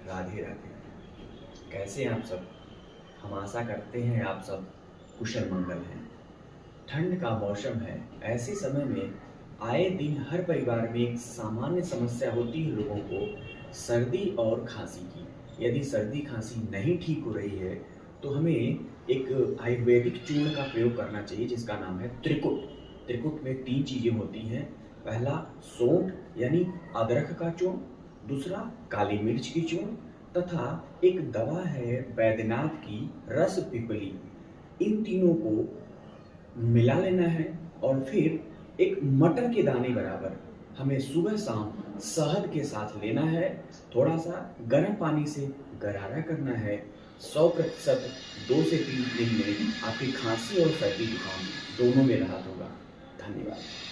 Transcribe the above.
राधे राधे। कैसे हैं आप सब? हम आशा करते हैं आप सब कुशल मंगल हैं। ठंड का मौसम है, ऐसे समय में आए दिन हर परिवार में एक सामान्य समस्या होती है लोगों को, सर्दी और खांसी की। यदि सर्दी खांसी नहीं ठीक हो रही है तो हमें एक आयुर्वेदिक चूर्ण का प्रयोग करना चाहिए जिसका नाम है त्रिकुट। त्रिकुट में 3 चीज़ें होती हैं। पहला सौंठ यानी अदरक का चूर्ण, दूसरा काली मिर्च की चूर्ण तथा एक दवा है बैद्यनाथ की रस पिपली। इन तीनों को मिला लेना है और फिर एक मटर के दाने बराबर हमें सुबह शाम शहद के साथ लेना है। थोड़ा सा गर्म पानी से गरारा करना है। 100% 2 से 3 दिन में आपकी खांसी और सर्दी जुकाम दोनों में राहत होगा। धन्यवाद।